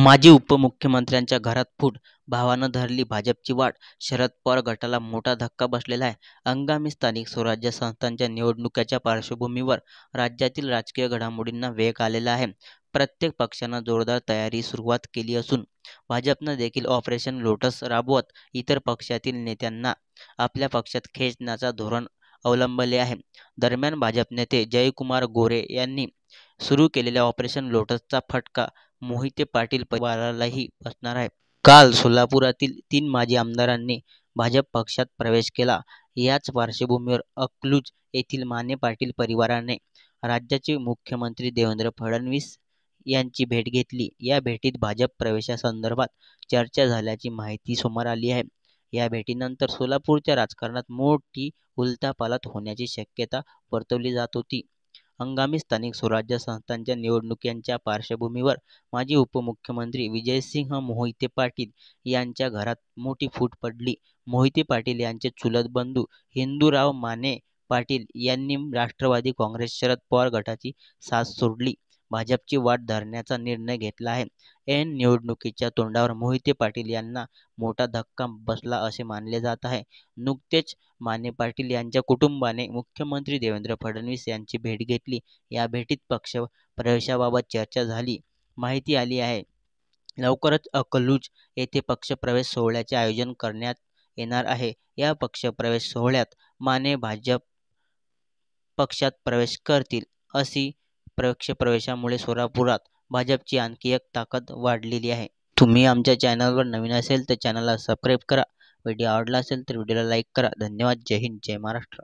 माजी उपमुख्यमंत्र्यांच्या घरात फूट, भावानं धरली भाजपची वाट, शरद पवार गटाला मोठा धक्का बसलेला आहे. आगामी स्थानिक स्वराज्य संस्थांच्या निवडणुकीच्या पार्श्वभूमीवर राज्यातील राजकीय घडामोडींना वेग आलेला आहे. प्रत्येक पक्षानं जोरदार तयारी सुरुवात केली असून भाजपनं देखील ऑपरेशन लोटस राबवत इतर पक्षातील नेत्यांना आपल्या पक्षात खेचण्याचा धोरण अवलंबले आहे. दरम्यान भाजप नेते जयकुमार गोरे यांनी सुरू केलेल्या ऑपरेशन लोटसचा फटका मोहिते पाटील परिवारालाही बसणार आहे. काल सोलापुरातील 3 माजी आमदारांनी भाजप पक्षात प्रवेश केला. याच पार्श्वभूमीवर अकलूज येथील माने पाटील परिवाराने राज्याचे मुख्यमंत्री देवेंद्र फडणवीस यांची भेट घेतली. या भेटीत भाजप प्रवेशासंदर्भात चर्चा झाल्याची माहिती समोर आली आहे. या भेटीनंतर सोलापूरच्या राजकारणात मोठी उलथापालथ होण्याची शक्यता वर्तवली जात होती. आगामी स्थानिक स्वराज्य संस्थांच्या निवडणुकांच्या पार्श्वभूमीवर माजी उपमुख्यमंत्री विजयसिंह मोहिते पाटील यांच्या घरात मोठी फूट पडली. मोहिते पाटील यांचे चुलत बंधू हिंदूराव माने पाटील यांनी राष्ट्रवादी काँग्रेस शरद पवार गटाची साथ सोडली भाजपची वाट धरण्याचा निर्णय घेतला आहे. ऐन निवडणुकीच्या तोंडावर मोहिते पाटील यांना मोठा धक्का बसला असे मानले जात आहे. नुकतेच माने पाटील यांच्या कुटुंबाने मुख्यमंत्री देवेंद्र फडणवीस यांची भेट घेतली. या भेटीत पक्ष प्रवेशाबाबत चर्चा झाली माहिती आली आहे. लवकरच अकलूज येथे पक्षप्रवेश सोहळ्याचे आयोजन करण्यात येणार आहे. या पक्षप्रवेश सोहळ्यात माने भाजप पक्षात प्रवेश करतील. अशी पक्षप्रवेशामुळे सोलापुरात भाजपची आणखी एक ताकद वाढलेली आहे. तुम्ही आमच्या चॅनलवर नवीन असेल तर चॅनलला सबस्क्राईब करा. व्हिडिओ आवडला असेल तर व्हिडिओला लाईक करा. धन्यवाद. जय हिंद, जय महाराष्ट्र.